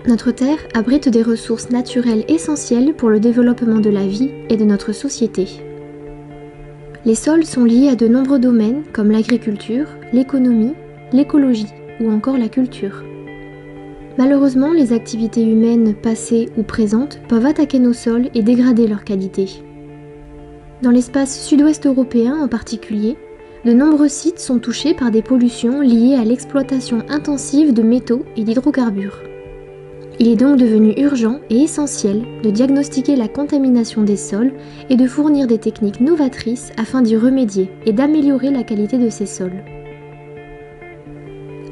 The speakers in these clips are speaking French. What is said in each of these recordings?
Notre Terre abrite des ressources naturelles essentielles pour le développement de la vie et de notre société. Les sols sont liés à de nombreux domaines comme l'agriculture, l'économie, l'écologie ou encore la culture. Malheureusement, les activités humaines passées ou présentes peuvent attaquer nos sols et dégrader leur qualité. Dans l'espace sud-ouest européen en particulier, de nombreux sites sont touchés par des pollutions liées à l'exploitation intensive de métaux et d'hydrocarbures. Il est donc devenu urgent et essentiel de diagnostiquer la contamination des sols et de fournir des techniques novatrices afin d'y remédier et d'améliorer la qualité de ces sols.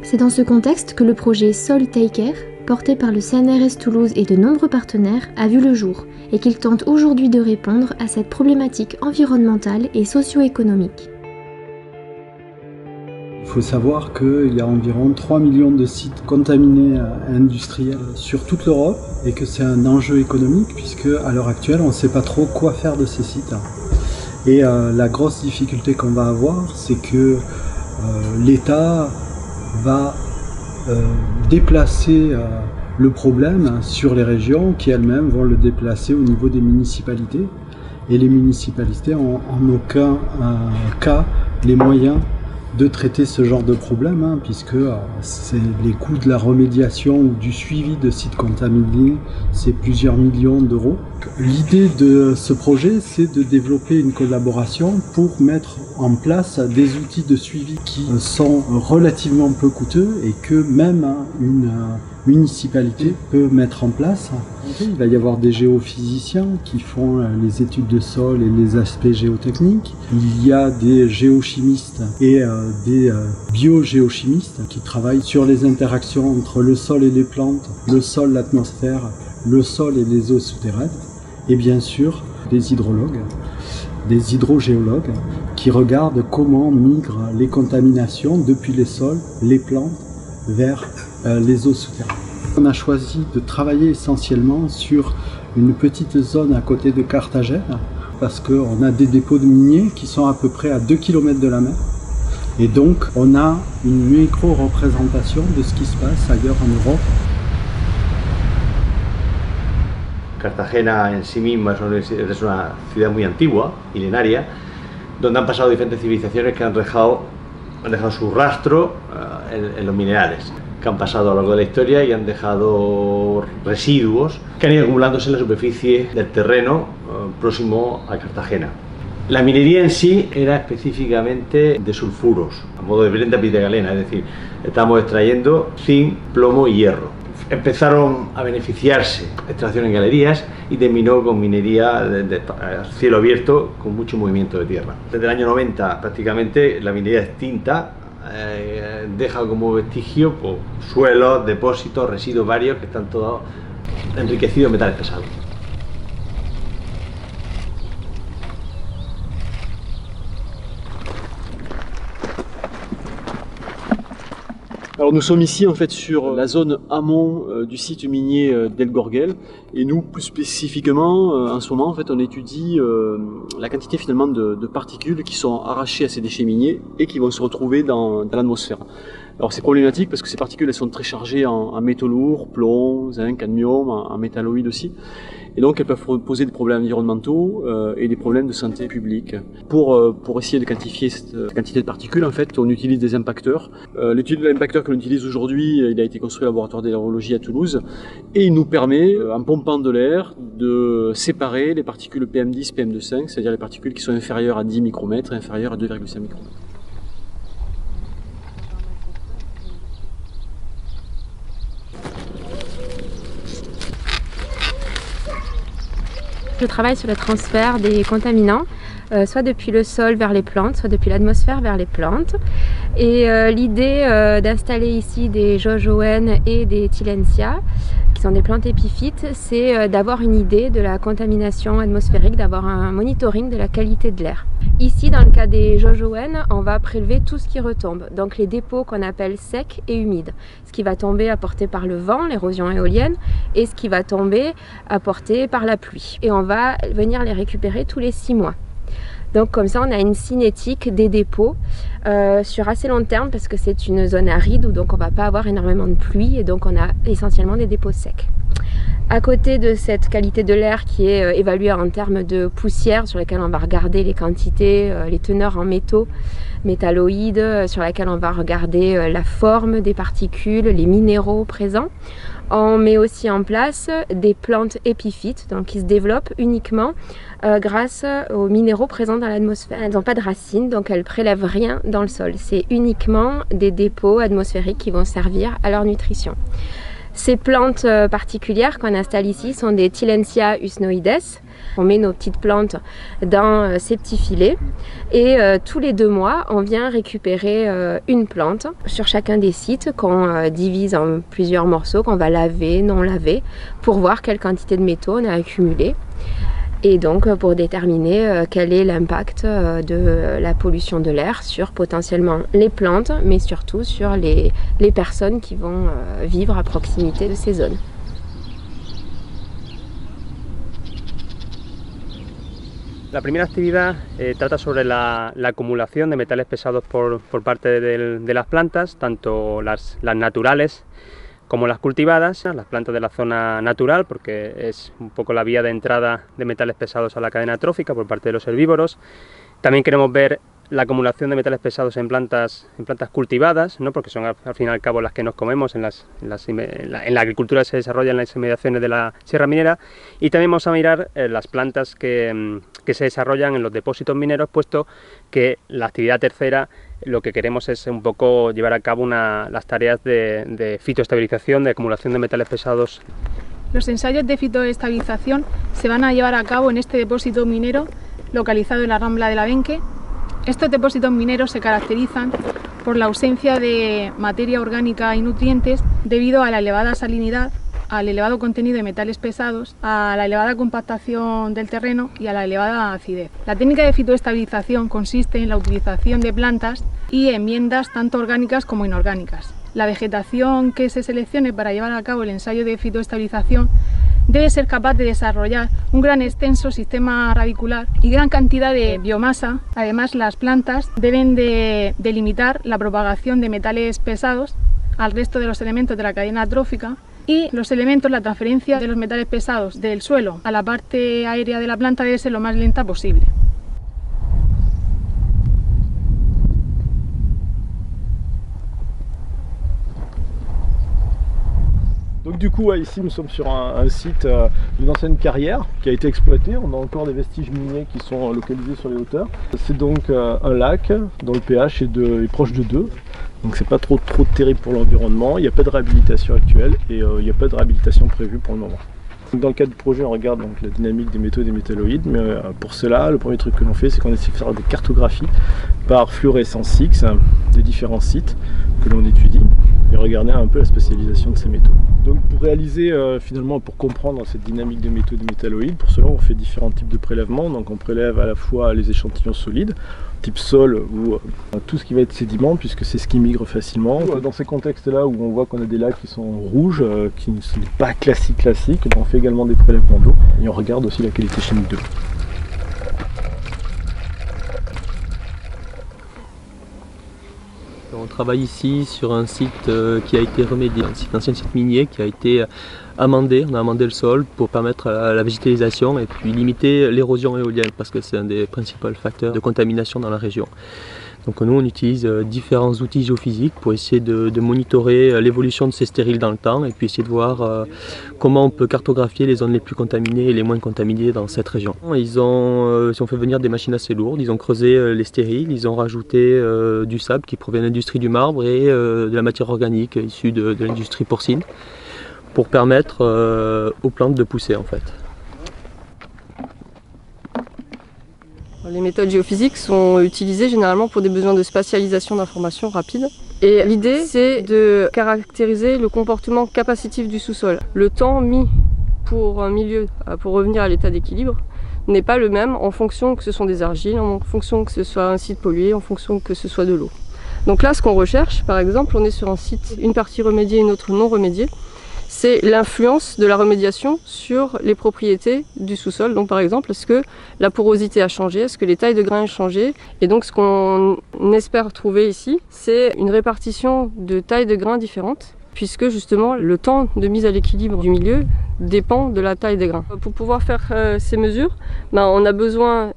C'est dans ce contexte que le projet Soil Take Care, porté par le CNRS Toulouse et de nombreux partenaires, a vu le jour et qu'il tente aujourd'hui de répondre à cette problématique environnementale et socio-économique. Il faut savoir qu'il y a environ 3 millions de sites contaminés industriels sur toute l'Europe et que c'est un enjeu économique puisque à l'heure actuelle on ne sait pas trop quoi faire de ces sites. Et la grosse difficulté qu'on va avoir, c'est que l'État va déplacer le problème sur les régions qui elles-mêmes vont le déplacer au niveau des municipalités. Et les municipalités n'ont en aucun cas les moyens de traiter ce genre de problème, puisque c'est les coûts de la remédiation ou du suivi de sites contaminés, c'est plusieurs millions d'euros. L'idée de ce projet, c'est de développer une collaboration pour mettre en place des outils de suivi qui sont relativement peu coûteux et que même une municipalité peut mettre en place. Il va y avoir des géophysiciens qui font les études de sol et les aspects géotechniques. Il y a des géochimistes et des biogéochimistes qui travaillent sur les interactions entre le sol et les plantes, le sol, l'atmosphère, le sol et les eaux souterraines. Et bien sûr, des hydrologues, des hydrogéologues qui regardent comment migrent les contaminations depuis les sols, les plantes, vers les eaux souterraines. On a choisi de travailler essentiellement sur une petite zone à côté de Carthagène parce qu'on a des dépôts de miniers qui sont à peu près à 2 km de la mer. Et donc on a une micro-représentation de ce qui se passe ailleurs en Europe. Cartagena en sí misma es una ciudad muy antigua, milenaria, donde han pasado diferentes civilizaciones que han dejado su rastro en los minerales, que han pasado a lo largo de la historia y han dejado residuos que han ido acumulándose en la superficie del terreno próximo a Cartagena. La minería en sí era específicamente de sulfuros, a modo de brenta pitagalena, es decir, estamos extrayendo zinc, plomo y hierro. Empezaron a beneficiarse extracción en galerías y terminó con minería de cielo abierto con mucho movimiento de tierra. Desde el año 90 prácticamente la minería extinta deja como vestigio pues, suelos, depósitos, residuos varios que están todos enriquecidos en metales pesados. Alors nous sommes ici en fait sur la zone amont du site minier d'El Gorguel et nous plus spécifiquement en ce moment en fait on étudie la quantité finalement de particules qui sont arrachées à ces déchets miniers et qui vont se retrouver dans l'atmosphère. Alors c'est problématique parce que ces particules elles sont très chargées en métaux lourds, plomb, zinc, cadmium, en métalloïdes aussi. Et donc elles peuvent poser des problèmes environnementaux et des problèmes de santé publique. Pour essayer de quantifier cette quantité de particules, en fait, on utilise des impacteurs. L'étude de l'impacteur que l'on utilise aujourd'hui, il a été construit au laboratoire d'aérologie à Toulouse et il nous permet, en pompant de l'air, de séparer les particules PM10, PM2,5, c'est-à-dire les particules qui sont inférieures à 10 micromètres et inférieures à 2,5 micromètres. Je travaille sur le transfert des contaminants, soit depuis le sol vers les plantes, soit depuis l'atmosphère vers les plantes. Et l'idée d'installer ici des jauges Owen et des Tillandsia, qui sont des plantes épiphytes, c'est d'avoir une idée de la contamination atmosphérique, d'avoir un monitoring de la qualité de l'air. Ici, dans le cas des jauges Owen, on va prélever tout ce qui retombe, donc les dépôts qu'on appelle secs et humides. Ce qui va tomber apporté par le vent, l'érosion éolienne, et ce qui va tomber apporté par la pluie. Et on va venir les récupérer tous les 6 mois. Donc comme ça on a une cinétique des dépôts sur assez long terme parce que c'est une zone aride où donc on va pas avoir énormément de pluie et donc on a essentiellement des dépôts secs. À côté de cette qualité de l'air qui est évaluée en termes de poussière sur lesquelles on va regarder les quantités, les teneurs en métaux, métalloïdes, sur laquelle on va regarder la forme des particules, les minéraux présents. On met aussi en place des plantes épiphytes, donc qui se développent uniquement grâce aux minéraux présents dans l'atmosphère. Elles n'ont pas de racines, donc elles ne prélèvent rien dans le sol. C'est uniquement des dépôts atmosphériques qui vont servir à leur nutrition. Ces plantes particulières qu'on installe ici sont des Tillandsia usnoides. On met nos petites plantes dans ces petits filets et tous les 2 mois, on vient récupérer une plante sur chacun des sites qu'on divise en plusieurs morceaux, qu'on va laver, non laver, pour voir quelle quantité de métaux on a accumulé. Et donc pour déterminer quel est l'impact de la pollution de l'air sur potentiellement les plantes, mais surtout sur les personnes qui vont vivre à proximité de ces zones. La primera actividad trata sobre la acumulación de metales pesados por parte de las plantas, tanto las naturales como las cultivadas, las plantas de la zona natural, porque es un poco la vía de entrada de metales pesados a la cadena trófica por parte de los herbívoros. También queremos ver la acumulación de metales pesados en plantas cultivadas, ¿no? Porque son al fin y al cabo las que nos comemos en la agricultura se desarrolla en las inmediaciones de la sierra minera, y también vamos a mirar las plantas que se desarrollan en los depósitos mineros, puesto que la actividad tercera lo que queremos es un poco llevar a cabo las tareas de fitoestabilización, de acumulación de metales pesados. Los ensayos de fitoestabilización se van a llevar a cabo en este depósito minero localizado en la Rambla de la Benque. Estos depósitos mineros se caracterizan por la ausencia de materia orgánica y nutrientes debido a la elevada salinidad, al elevado contenido de metales pesados, a la elevada compactación del terreno y a la elevada acidez. La técnica de fitoestabilización consiste en la utilización de plantas y enmiendas tanto orgánicas como inorgánicas. La vegetación que se seleccione para llevar a cabo el ensayo de fitoestabilización debe ser capaz de desarrollar un gran extenso sistema radicular y gran cantidad de biomasa. Además, las plantas deben de limitar la propagación de metales pesados al resto de los elementos de la cadena trófica, y los elementos, la transferencia de los metales pesados del suelo a la parte aérea de la planta debe ser lo más lenta posible. Donc du coup, ici nous sommes sur un site d'une ancienne carrière qui a été exploitée. On a encore des vestiges miniers qui sont localisés sur les hauteurs. C'est donc un lac dont le pH est proche de 2. Donc c'est pas trop terrible pour l'environnement. Il n'y a pas de réhabilitation actuelle et il n'y a pas de réhabilitation prévue pour le moment. Dans le cadre du projet, on regarde donc la dynamique des métaux et des métalloïdes, mais pour cela, le premier truc que l'on fait, c'est qu'on essaie de faire des cartographies par fluorescence X des différents sites que l'on étudie et regarder un peu la spécialisation de ces métaux. Donc pour réaliser, finalement, pour comprendre cette dynamique des métaux et des métalloïdes, pour cela on fait différents types de prélèvements. Donc on prélève à la fois les échantillons solides, type sol ou tout ce qui va être sédiment, puisque c'est ce qui migre facilement. Dans ces contextes-là où on voit qu'on a des lacs qui sont rouges, qui ne sont pas classiques, on fait également des prélèvements d'eau et on regarde aussi la qualité chimique de l'eau. On travaille ici sur un site qui a été remédié, un ancien site minier qui a été amendé. On a amendé le sol pour permettre la végétalisation et puis limiter l'érosion éolienne parce que c'est un des principaux facteurs de contamination dans la région. Donc nous on utilise différents outils géophysiques pour essayer de monitorer l'évolution de ces stériles dans le temps et puis essayer de voir comment on peut cartographier les zones les plus contaminées et les moins contaminées dans cette région. Ils ont fait venir des machines assez lourdes, ils ont creusé les stériles, ils ont rajouté du sable qui provient de l'industrie du marbre et de la matière organique issue de l'industrie porcine pour permettre aux plantes de pousser en fait. Les méthodes géophysiques sont utilisées généralement pour des besoins de spatialisation d'informations rapides. Et l'idée, c'est de caractériser le comportement capacitif du sous-sol. Le temps mis pour un milieu pour revenir à l'état d'équilibre n'est pas le même en fonction que ce sont des argiles, en fonction que ce soit un site pollué, en fonction que ce soit de l'eau. Donc là, ce qu'on recherche, par exemple, on est sur un site, une partie remédiée, une autre non remédiée. c'est l'influence de la remédiation sur les propriétés du sous-sol. Donc par exemple, est-ce que la porosité a changé, est-ce que les tailles de grains ont changé? Et donc ce qu'on espère trouver ici, c'est une répartition de tailles de grains différentes, puisque justement le temps de mise à l'équilibre du milieu dépend de la taille des grains. Pour pouvoir faire ces mesures, on a besoin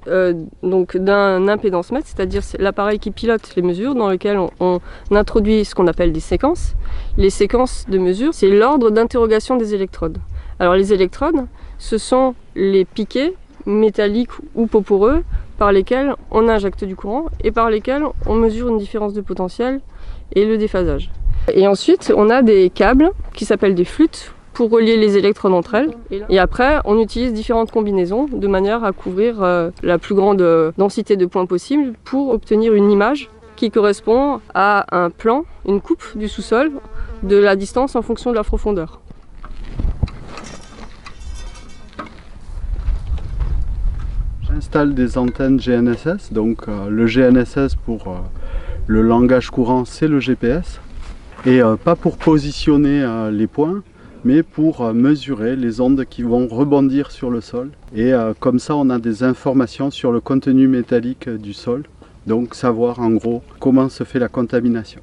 donc d'un impédance-mètre, c'est-à-dire l'appareil qui pilote les mesures, dans lequel on introduit ce qu'on appelle des séquences. Les séquences de mesure, c'est l'ordre d'interrogation des électrodes. Alors les électrodes, ce sont les piquets métalliques ou peau poreux par lesquels on injecte du courant et par lesquels on mesure une différence de potentiel et le déphasage. Et ensuite, on a des câbles qui s'appellent des flûtes pour relier les électrodes entre elles. Et après, on utilise différentes combinaisons de manière à couvrir la plus grande densité de points possible pour obtenir une image qui correspond à un plan, une coupe du sous-sol, de la distance en fonction de la profondeur. J'installe des antennes GNSS, donc le GNSS pour le langage courant, c'est le GPS. Et pas pour positionner les points, mais pour mesurer les ondes qui vont rebondir sur le sol. Et comme ça, on a des informations sur le contenu métallique du sol, donc savoir en gros comment se fait la contamination.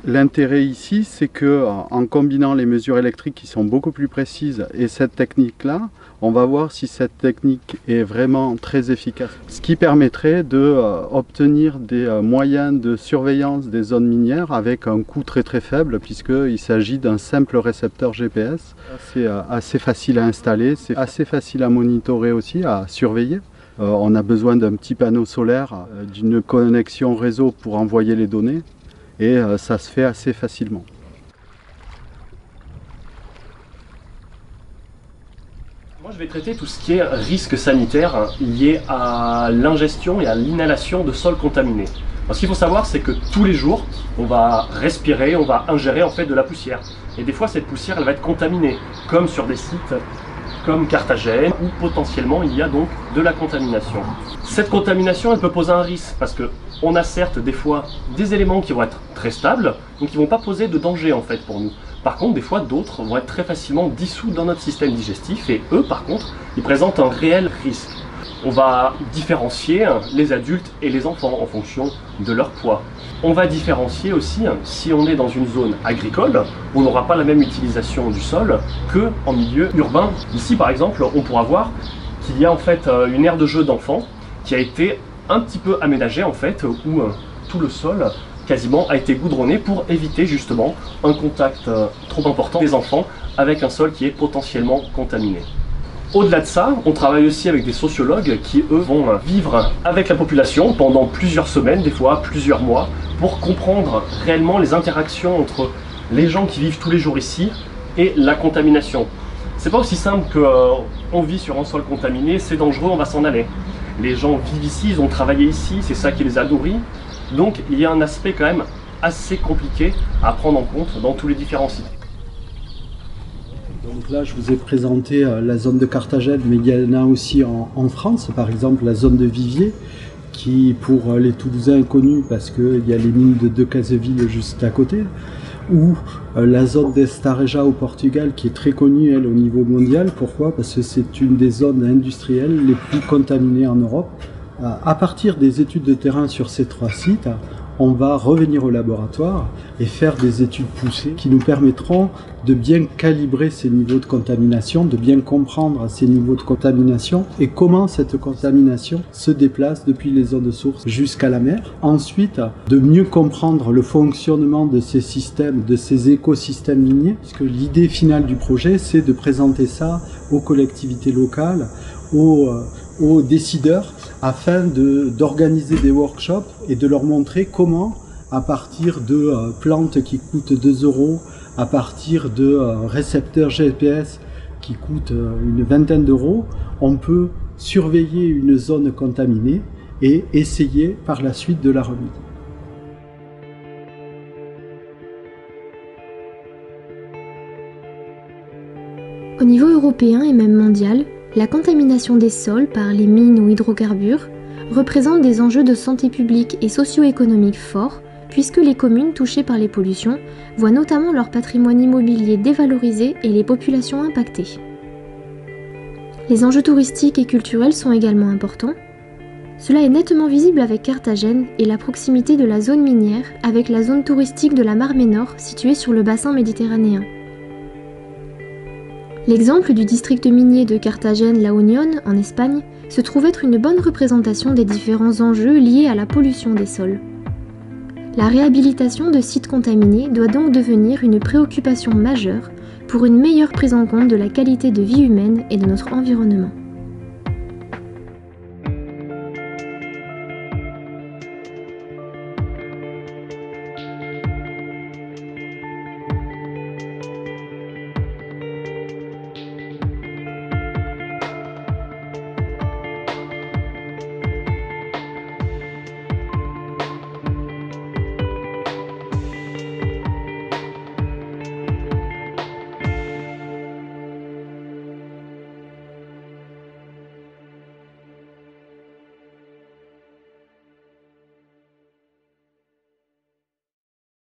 L'intérêt ici, c'est que en combinant les mesures électriques qui sont beaucoup plus précises et cette technique-là, on va voir si cette technique est vraiment très efficace. Ce qui permettrait d'obtenir des moyens de surveillance des zones minières avec un coût très faible, puisqu'il s'agit d'un simple récepteur GPS. C'est assez facile à installer, c'est assez facile à monitorer aussi, à surveiller. On a besoin d'un petit panneau solaire, d'une connexion réseau pour envoyer les données, et ça se fait assez facilement. Moi, je vais traiter tout ce qui est risque sanitaire lié à l'ingestion et à l'inhalation de sols contaminés. Ce qu'il faut savoir, c'est que tous les jours, on va respirer, on va ingérer en fait de la poussière. Et des fois, cette poussière, elle va être contaminée, comme sur des sites comme Carthagène, où potentiellement il y a donc de la contamination. Cette contamination, elle peut poser un risque, parce que on a certes des fois des éléments qui vont être très stables, donc qui ne vont pas poser de danger en fait pour nous. Par contre, des fois, d'autres vont être très facilement dissous dans notre système digestif et eux, par contre, ils présentent un réel risque. On va différencier les adultes et les enfants en fonction de leur poids. On va différencier aussi si on est dans une zone agricole, où on n'aura pas la même utilisation du sol qu'en milieu urbain. Ici, par exemple, on pourra voir qu'il y a en fait une aire de jeu d'enfants qui a été un petit peu aménagée en fait, où tout le sol quasiment a été goudronné pour éviter justement un contact trop important des enfants avec un sol qui est potentiellement contaminé. Au-delà de ça, on travaille aussi avec des sociologues qui, eux, vont vivre avec la population pendant plusieurs semaines, des fois plusieurs mois, pour comprendre réellement les interactions entre les gens qui vivent tous les jours ici et la contamination. C'est pas aussi simple que on vit sur un sol contaminé, c'est dangereux, on va s'en aller. Les gens vivent ici, ils ont travaillé ici, c'est ça qui les a nourris. Donc il y a un aspect quand même assez compliqué à prendre en compte dans tous les différents sites. Donc là, je vous ai présenté la zone de Carthagène, mais il y en a aussi en France, par exemple la zone de Viviers, qui pour les Toulousains est connue parce qu'il y a les mines de Decazeville juste à côté, ou la zone d'Estareja au Portugal, qui est très connue elle au niveau mondial. Pourquoi? Parce que c'est une des zones industrielles les plus contaminées en Europe. À partir des études de terrain sur ces trois sites, on va revenir au laboratoire et faire des études poussées qui nous permettront de bien calibrer ces niveaux de contamination, de bien comprendre ces niveaux de contamination et comment cette contamination se déplace depuis les zones de source jusqu'à la mer. Ensuite, de mieux comprendre le fonctionnement de ces systèmes, de ces écosystèmes miniers, puisque l'idée finale du projet, c'est de présenter ça aux collectivités locales, aux décideurs, afin d'organiser des workshops et de leur montrer comment, à partir de plantes qui coûtent 2 €, à partir de récepteurs GPS qui coûtent une vingtaine d'euros, on peut surveiller une zone contaminée et essayer par la suite de la remédier. Au niveau européen et même mondial, la contamination des sols par les mines ou hydrocarbures représente des enjeux de santé publique et socio-économique forts, puisque les communes touchées par les pollutions voient notamment leur patrimoine immobilier dévalorisé et les populations impactées. Les enjeux touristiques et culturels sont également importants. Cela est nettement visible avec Carthagène et la proximité de la zone minière avec la zone touristique de la Mar Menor située sur le bassin méditerranéen. L'exemple du district minier de Carthagène La Unión en Espagne se trouve être une bonne représentation des différents enjeux liés à la pollution des sols. La réhabilitation de sites contaminés doit donc devenir une préoccupation majeure pour une meilleure prise en compte de la qualité de vie humaine et de notre environnement.